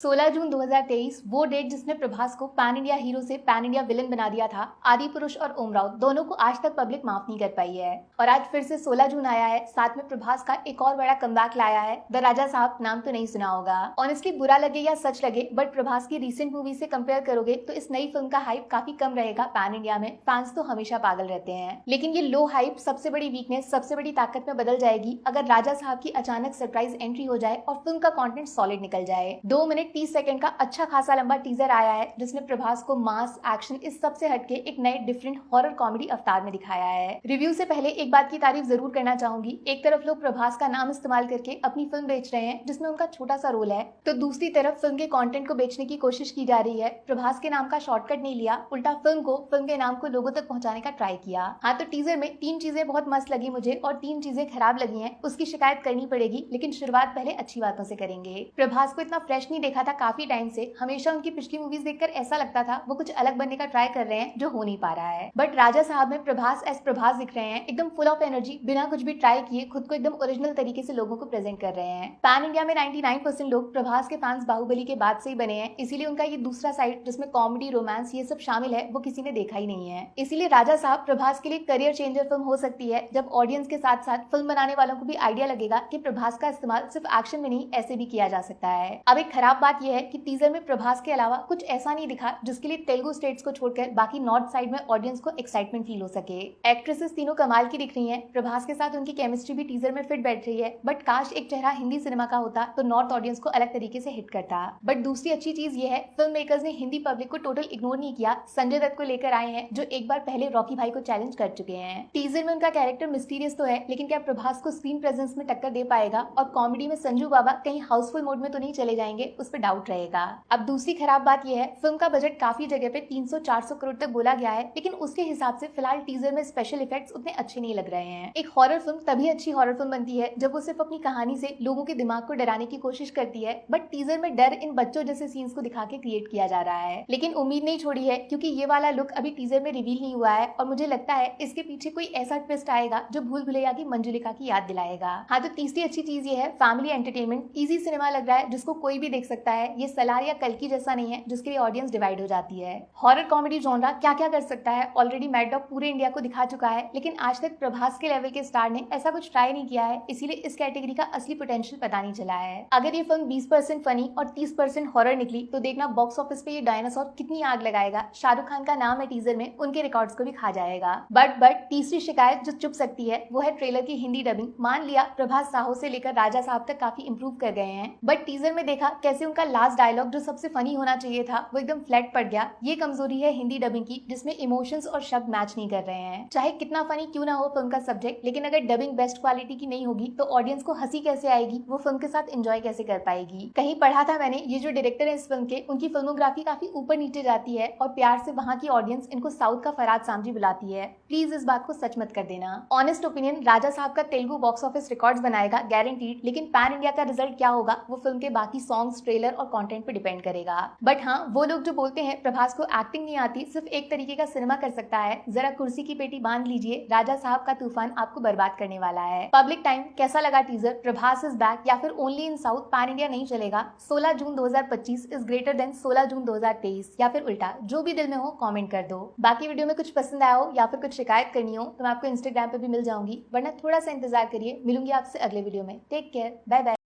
16 जून 2023 वो डेट जिसने प्रभास को पैन इंडिया हीरो से पैन इंडिया विलन बना दिया था। आदि पुरुष और ओमराव दोनों को आज तक पब्लिक माफ नहीं कर पाई है और आज फिर से 16 जून आया है, साथ में प्रभास का एक और बड़ा कमबैक लाया है। द राजा साहब नाम तो नहीं सुना होगा। ऑनेस्टली बुरा लगे या सच लगे, बट प्रभास की रिसेंट मूवी से कंपेयर करोगे तो इस नई फिल्म का हाइप काफी कम रहेगा। पैन इंडिया में फैंस तो हमेशा पागल रहते हैं, लेकिन ये लो हाइप सबसे बड़ी वीकनेस, सबसे बड़ी ताकत में बदल जाएगी अगर राजा साहब की अचानक सरप्राइज एंट्री हो जाए और फिल्म का कंटेंट सॉलिड निकल जाए। 2 मिनट 30 सेकंड का अच्छा खासा लंबा टीजर आया है जिसमें प्रभास को मास एक्शन इस सब से हटके एक नए डिफरेंट हॉरर कॉमेडी अवतार में दिखाया है। रिव्यू से पहले एक बात की तारीफ जरूर करना चाहूंगी। एक तरफ लोग प्रभास का नाम इस्तेमाल करके अपनी फिल्म बेच रहे हैं जिसमें उनका छोटा सा रोल है, तो दूसरी तरफ फिल्म के कंटेंट को बेचने की कोशिश की जा रही है। प्रभास के नाम का शॉर्टकट नहीं लिया, उल्टा फिल्म के नाम को लोगों तक पहुंचाने का ट्राई किया। हाँ, तो टीजर में 3 चीजें बहुत मस्त लगी मुझे और 3 चीजें खराब लगी हैं, उसकी शिकायत करनी पड़ेगी, लेकिन शुरुआत पहले अच्छी बातों से करेंगे। प्रभास को इतना फ्रेश नहीं देखा था काफी टाइम से। हमेशा उनकी पिछली मूवीज देखकर ऐसा लगता था वो कुछ अलग बनने का ट्राई कर रहे हैं जो हो नहीं पा रहा है। बट राजा साहब में प्रभास एज प्रभास दिख रहे हैं, एकदम फुल ऑफ एनर्जी, बिना कुछ भी ट्राई किए खुद को एकदम ओरिजिनल तरीके से लोगों को प्रेजेंट कर रहे हैं। पैन इंडिया में 99% लोग प्रभास के फैंस बाहुबली के बाद से ही बने हैं, इसीलिए उनका ये दूसरा साइड जिसमें कॉमेडी रोमांस ये सब शामिल है वो किसी ने देखा ही नहीं है। इसीलिए राजा साहब प्रभास के लिए करियर चेंजर फिल्म हो सकती है, जब ऑडियंस के साथ साथ फिल्म बनाने वालों को भी आइडिया लगेगा कि प्रभास का इस्तेमाल सिर्फ एक्शन में नहीं ऐसे भी किया जा सकता है। अब एक खराब बात यह है कि टीजर में प्रभास के अलावा कुछ ऐसा नहीं दिखा जिसके लिए तेलुगु स्टेट्स को छोड़कर बाकी नॉर्थ साइड में ऑडियंस को एक्साइटमेंट फील हो सके। एक्ट्रेसेस तीनों कमाल की दिख रही हैं, प्रभास के साथ उनकी केमिस्ट्री भी टीजर में फिट बैठ रही है, बट काश एक चेहरा हिंदी सिनेमा का होता तो नॉर्थ ऑडियंस को अलग तरीके से हिट करता। बट दूसरी अच्छी चीज ये है, फिल्म मेकर्स ने हिंदी पब्लिक को टोटल इग्नोर नहीं किया। संजय दत्त को लेकर आए हैं जो एक बार पहले रॉकी भाई को चैलेंज कर चुके हैं। टीजर में उनका कैरेक्टर मिस्टीरियस तो है, लेकिन क्या प्रभास को स्क्रीन प्रेजेंस में टक्कर दे पाएगा? और कॉमेडी में संजू बाबा कहीं हाउसफुल मोड में तो नहीं चले जाएंगे, उस पर डाउट रहेगा। अब दूसरी खराब बात यह है, फिल्म का बजट काफी जगह पे 300-400 करोड़ तक बोला गया है, लेकिन उसके हिसाब से फिलहाल टीजर में स्पेशल इफेक्ट्स उतने अच्छे नहीं लग रहे हैं। एक हॉरर फिल्म तभी अच्छी हॉरर फिल्म बनती है जब वो सिर्फ अपनी कहानी से लोगों के दिमाग को डराने की कोशिश करती है, बट टीजर में डर इन बच्चों जैसे सीन्स को दिखा के क्रिएट किया जा रहा है। लेकिन उम्मीद नहीं छोड़ी है, क्योंकि ये वाला लुक अभी टीजर में रिवील नहीं हुआ है और मुझे लगता है इसके पीछे कोई ऐसा ट्विस्ट आएगा जो भूल भुलैया की मंजुलिका की याद दिलाएगा। हाँ, तो तीसरी अच्छी चीज ये है, फैमिली एंटरटेनमेंट, इजी सिनेमा लग रहा है जिसको कोई भी देख सकता है। ये सलार या कल्कि जैसा नहीं है जिसके लिए ऑडियंस डिवाइड हो जाती है। हॉरर कॉमेडी जॉनरा क्या क्या कर सकता है ऑलरेडी मैड डॉग पूरे इंडिया को दिखा चुका है, लेकिन आज तक प्रभास के लेवल के स्टार ने ऐसा कुछ ट्राई नहीं किया है, इसीलिए इस कैटेगरी का असली पोटेंशियल पता नहीं चला है। अगर ये फिल्म 20% फनी और 30% हॉरर निकली तो देखना बॉक्स ऑफिस पे ये डायनासोर कितनी आग लगाएगा। शाहरुख खान का नाम है टीजर में, उनके रिकॉर्ड्स को भी खा जाएगा। बट तीसरी शिकायत जो चुप सकती है वो है ट्रेलर की हिंदी डबिंग। मान लिया प्रभास साहो से लेकर राजा साहब तक काफी इंप्रूव कर गए हैं, बट टीजर में देखा कैसे उनका लास्ट डायलॉग जो सबसे फनी होना चाहिए था वो एकदम फ्लैट पड़ गया। ये कमजोरी है हिंदी डबिंग की, जिसमें इमोशंस और शब्द मैच नहीं कर रहे हैं। चाहे कितना फनी क्यों ना हो फिल्म का सब्जेक्ट, लेकिन अगर डबिंग बेस्ट क्वालिटी की नहीं होगी तो ऑडियंस को हंसी कैसे आएगी, वो फिल्म के साथ एंजॉय कैसे कर पाएगी। कहीं पढ़ा था मैंने, ये जो डायरेक्टर है इस फिल्म के, उनकी फिल्मोग्राफी काफी ऊपर नीचे जाती है और प्यार से वहाँ की ऑडियंस इनको साउथ का फरहाद सामजी बुलाती है। प्लीज इस बात को सच मत कर देना। ऑनेस्ट ओपिनियन, राजा साहब का तेलुगु बॉक्स ऑफिस रिकॉर्ड्स बनाएगा गारंटीड, लेकिन पैन इंडिया का रिजल्ट क्या होगा वो फिल्म के बाकी सॉन्ग्स, ट्रेलर और कंटेंट पे डिपेंड करेगा। बट हाँ, वो लोग जो बोलते हैं प्रभास को एक्टिंग नहीं आती, सिर्फ एक तरीके का सिनेमा कर सकता है, जरा कुर्सी की पेटी बांध लीजिए, राजा साहब का तूफान आपको बर्बाद करने वाला है। पब्लिक टाइम कैसा लगा टीजर? प्रभास इज बैक या फिर only in south? Pan India नहीं चलेगा? 16 जून 2025 इज ग्रेटर देन 16 जून 2023 या फिर उल्टा? जो भी दिल में हो कमेंट कर दो। बाकी वीडियो में कुछ पसंद आया हो या फिर कुछ शिकायत करनी हो तो मैं आपको इंस्टाग्राम पे भी मिल जाऊंगी, वरना थोड़ा सा इंतजार करिए, मिलूंगी आपसे अगले वीडियो में। Take care, bye bye.